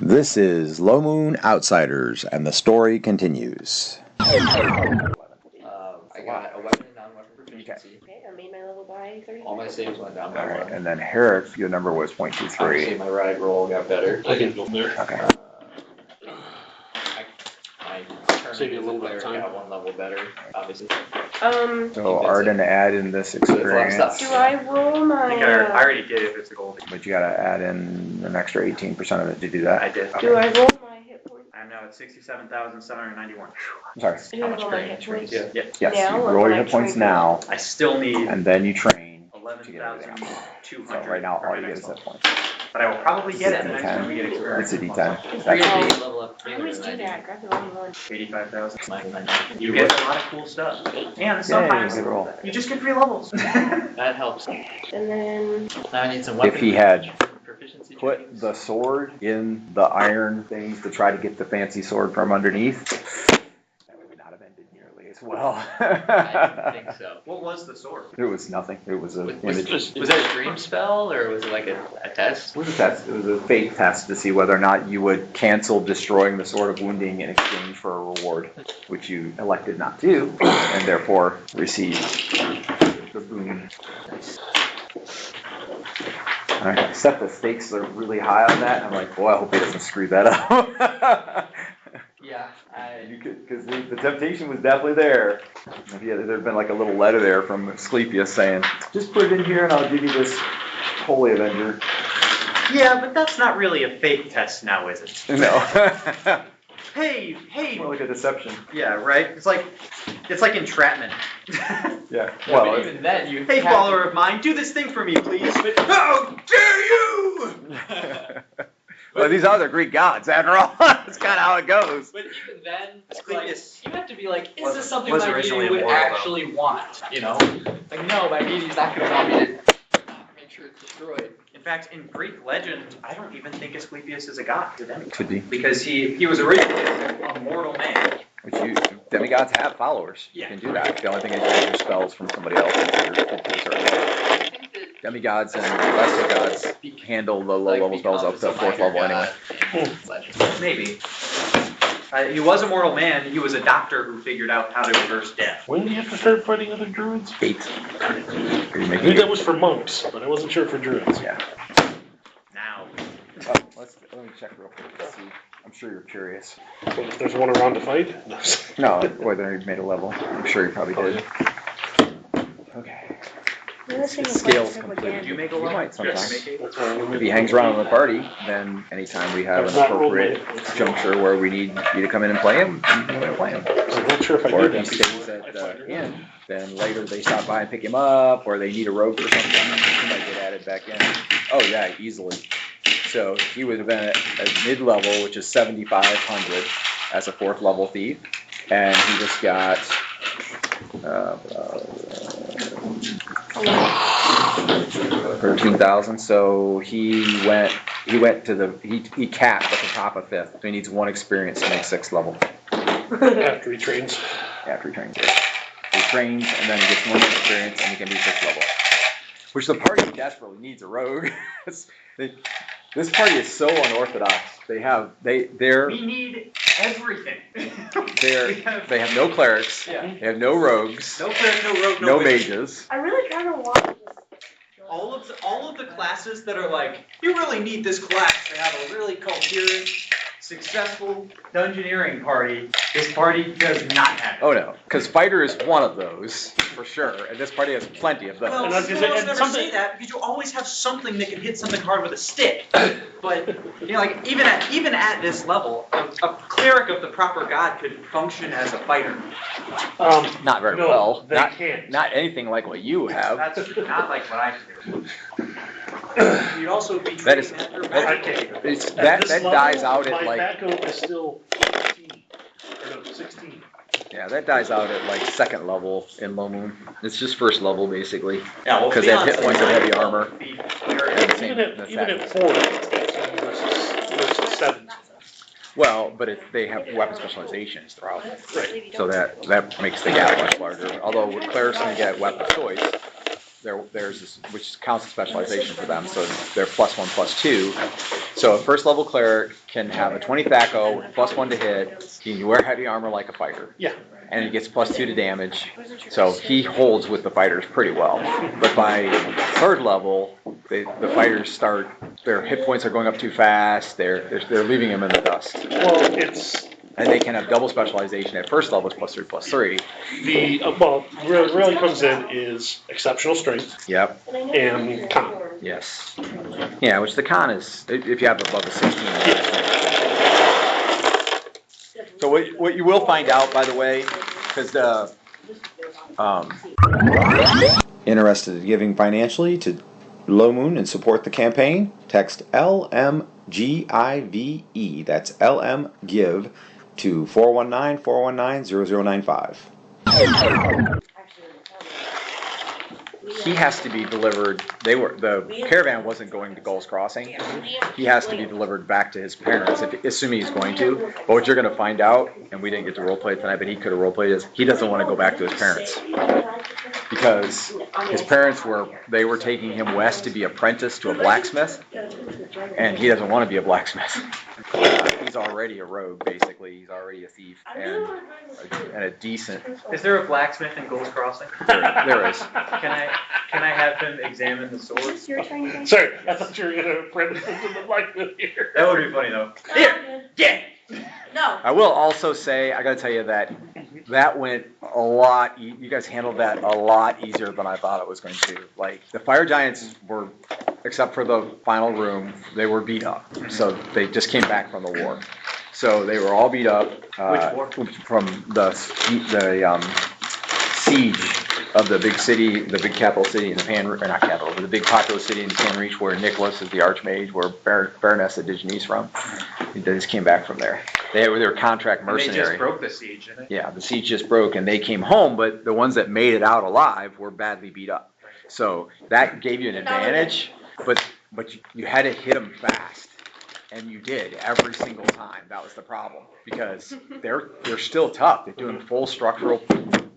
This is Low Moon Outsiders, and the story continues. I got a weapon and non-weapon proficiency. Okay, I made my level by 30. All my saves went down by All right, one. and then Herrick, your number was Obviously, 0.23. my ride roll got better. I can go from there. Okay. My Save you a little bit of time. got one level better, obviously. So Arden, add in this experience, Do I roll my? I already did if it's a gold. but you gotta add in an extra 18% of it to do that. I did. Do I roll my hit points? I'm now at 67,791. I'm sorry. Do I roll my hit points? Yeah. Yes, Now, you or roll when your I hit points train? now, I still need and then you train to get everything else. 11,200. So right now, for all my you get next is hit level. points. But I will probably get it It's a the next time we get D10. experience. It's a D10. Three That's of these level up I always do that. Grab the wrong one. 85,000. Mine. You get a lot of cool stuff. And sometimes good roll. you just get free levels. That helps. And then Now I need some weapon. If he had proficiency put trainings. the sword in the iron things to try to get the fancy sword from underneath, that would not have ended nearly as well. I didn't think so. What was the sword? It was nothing. It was a Was image. that a dream spell or was it like a test? It was a test. It was a fate test to see whether or not you would cancel destroying the Sword of Wounding in exchange for a reward, which you elected not to, and therefore received the boon. I set the stakes are really high on that. I'm like, boy, I hope he doesn't screw that up. Yeah. Because the temptation was definitely there. If there'd been like a little letter there from Asclepius saying, just put it in here and I'll give you this Holy Avenger. Yeah, but that's not really a fake test now, is it? No. Hey. More like a deception. Yeah, right? It's like entrapment. Yeah. Well, Well, but even then you. Hey, have follower of mine, do this thing for me, please. How dare you! well, these are the Greek gods, after all. That's kind of how it goes. But even then, it's Asclepius like, you have to be like, is was- this something was my originally media would immortal, though. actually want? You know? Like, no, my media's not going to want me to make sure it's destroyed. In fact, in Greek legend, I don't even think Asclepius is a god to them. Could be. Because he was originally a mortal man. Which demigods have followers. You Yeah. can do that. The only thing is you get your spells from somebody else. I think that Demigods and lesser gods handle the low level spells up to 4th level anyway. Maybe. He was a mortal man. He was a doctor who figured out how to reverse death. When do you have to start fighting other druids? 8. Are you I making knew it? that was for monks, but I wasn't sure for druids. Yeah. Now. Oh, let me check real quick to see. I'm sure you're curious. But if there's one around to fight? No, whether he made a level. I'm sure he probably did. Okay. Scales complete. Did you make a You level? might sometimes. Did you make If he hangs around in the party, then anytime we have an appropriate juncture where we need you to come in and play him, you can come in and play him. I'm not sure if I Or did if he that stays before. at the inn, then later they stop by and pick him up, or they need a rogue for something, he might get added back in. Oh yeah, easily. So he would have been at mid-level, which is 7,500 as a 4th level thief, and he just got 13,000. So he capped at the top of 5th. So he needs 1 experience to make 6th level After he trains. after he trains. He trains and then he gets 1 experience and he can be 6th level. Which the party desperately needs a rogue. This party is so unorthodox. They have We need everything. they have no clerics. Yeah. They have no rogues. No cleric, no rogue, No wizard. mages. I really try to watch this. All of the classes that are like, you really need this class to have a really coherent, successful dungeoneering party. This party does not have it. Oh no, because fighter is one of those for sure, and this party has plenty of those. Well, And I was gonna you say, almost and never something- say that because you always have something that can hit something hard with a stick. But you know, like even at this level, a cleric of the proper god could function as a fighter. Not very No, well. they not, can't. Not anything like what you have. That's not like what I do. You'd also be That is- training after I magic. can't. It's, At that this that level, dies out at my like backup is still 15. Or no, 16. yeah, that dies out at like 2nd level in Low Moon. It's just 1st level basically. Yeah, well, Because to they be have hit honest, points of heavy like, armor. be And very- the same- that's Even that. at 4, it's 15 versus 7. Well, but they have weapon specializations throughout, Right. so that makes the gap much larger. Although clerics can get weapon choice, there's this, which counts as specialization for them, so they're +1/+2. So a first level cleric can have a 20 THAC0 with +1 to hit. He can wear heavy armor like a fighter. Yeah. And he gets +2 to damage. So he holds with the fighters pretty well. But by third level, the fighters start, their hit points are going up too fast. They're leaving him in the dust. Well, it's And they can have double specialization at first level, it's +3/+3. the well, where it really comes in is exceptional strength Yep. and con. Yes. Yeah, which the con is, if you have above a 16. So what you will find out, by the way, because the interested in giving financially to Low Moon and support the campaign, text LMGIVE. That's LM Give to 419-419-0095. He has to be delivered. The caravan wasn't going to Gulls Crossing. He has to be delivered back to his parents, assuming he's going to. But what you're going to find out, and we didn't get to roleplay tonight, but he could have roleplayed, is he doesn't want to go back to his parents because his parents were taking him west to be apprenticed to a blacksmith, and he doesn't want to be a blacksmith. He's already a rogue, basically. He's already a thief and a decent. Is there a blacksmith in Gulls Crossing? There is. Can I have him examine the swords? Sorry, I thought you were gonna print it into the blacksmith here. That would be funny though. Here, yeah. No. I will also say, I gotta tell you that went a lot, you guys handled that a lot easier than I thought it was going to. Like, the fire giants were, except for the final room, they were beat up. So they just came back from the war. So they were all beat up. Which war? From the siege of the big city, the big capital city in the not capital, but the big populous city in Pan Reach where Nicholas is the Archmage, where Baroness of Digenese from. They just came back from there. They were contract mercenary. They just broke the siege, didn't they? Yeah, the siege just broke and they came home, but the ones that made it out alive were badly beat up. So that gave you an advantage, but you had to hit them fast. And you did every single time. That was the problem because they're still tough. They're doing full structural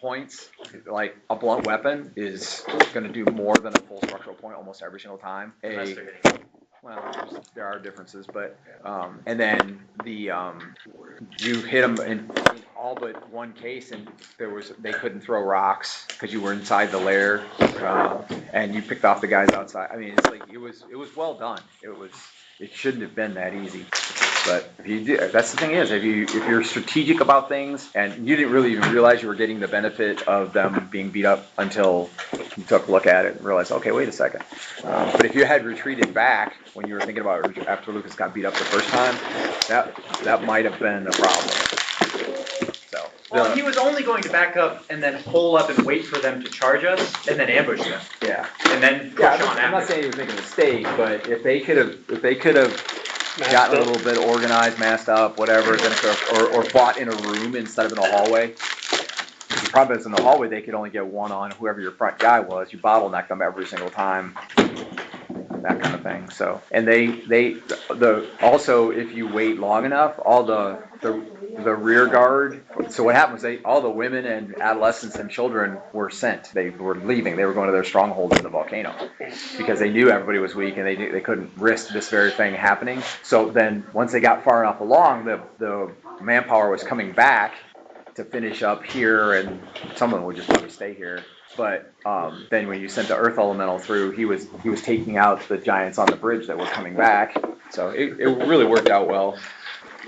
points. Like a blunt weapon is going to do more than a full structural point almost every single time. Well, there are differences, but and then you hit them in all but one case, and they couldn't throw rocks because you were inside the lair, and you picked off the guys outside. I mean, it's like it was well done. It shouldn't have been that easy. But if you do, that's the thing is, if you're strategic about things, and you didn't really even realize you were getting the benefit of them being beat up until you took a look at it and realized, okay, wait a second. But if you had retreated back when you were thinking about after Lucas got beat up the first time, that might have been a problem. So. Well, he was only going to back up and then hole up and wait for them to charge us and then ambush them. Yeah. And then push on I'm not after. saying he was making a mistake, but if they could have gotten a little bit organized, masked up, whatever, then or fought in a room instead of in a hallway. Because the problem is in the hallway they could only get one on whoever your front guy was. You bottleneck them every single time. That kind of thing. So, and also if you wait long enough, all the rear guard. So what happened was all the women and adolescents and children were sent. They were leaving. They were going to their strongholds in the volcano because they knew everybody was weak and they couldn't risk this very thing happening. So then once they got far enough along, the manpower was coming back to finish up here, and some of them would just probably stay here. But then when you sent the Earth Elemental through, he was taking out the giants on the bridge that were coming back. So it really worked out well.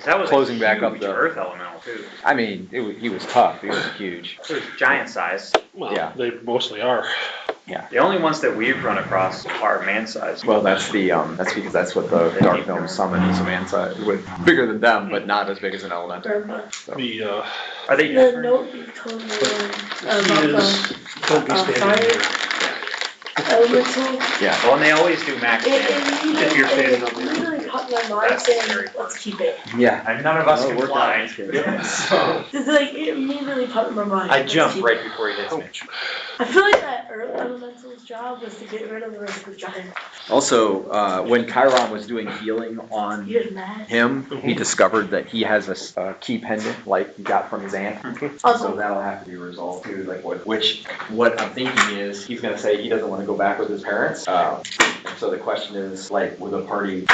That was closing back up the Earth Elemental too. I mean, he was tough. He was huge. It was giant size. Well, Yeah. they mostly are. The only ones that we've run across are man size. Well, that's because that's what the Dark Gnome summoned is a man size, with bigger than them, but not as big as an elemental. So. Are they The different? note you told me Don't be standing here. elemental. Yeah. Well, and they always do max damage. If you're standing up It there. really caught my mind That's saying, scary. let's keep it. Yeah. And none of us Well, can we're fly. fine. So It's like, it immediately popped in my mind. I let's jump keep right it. before he hits me. I feel like that Earth Elemental's job was to get rid of the rest of the giant. Also, when Chiron was doing healing on You're mad. him, he discovered that he has a key pendant, like he got from his aunt. So Also, that'll have to be resolved too. Like what I'm thinking is he's gonna say he doesn't want to go back with his parents. So the question is, like, with a party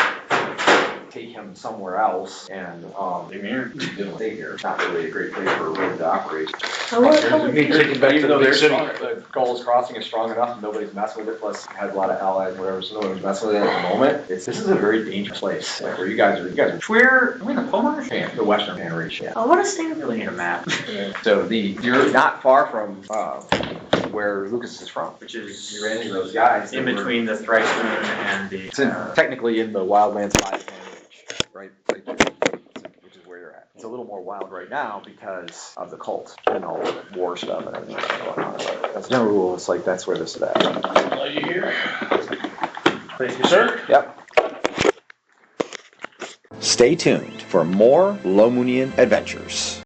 take him somewhere else, and didn't stay here. Not really a great place for a road to operate. I wonder how we- Even though they're city. strong, the Gulls Crossing is strong enough, and nobody's messing with it, plus it has a lot of allies and whatever, so nobody's messing with it at the moment. This is a very dangerous place, like where you guys are Where, I mean, the Pomar? the western Pan Ridge, yeah. I wanna stay with Really need a map, So you're not far from, where Lucas is from. which is You ran into those guys. in that were- between the Thrice Moon and the. It's technically in the wildlands by the Pan Ridge, right? Which is where you're at. It's a little more wild right now because of the cult and all the war stuff and everything that's going on. But as a general rule, it's like that's where this is at. Are you here? Thank you, sir. Yep. Stay tuned for more Lomunian adventures.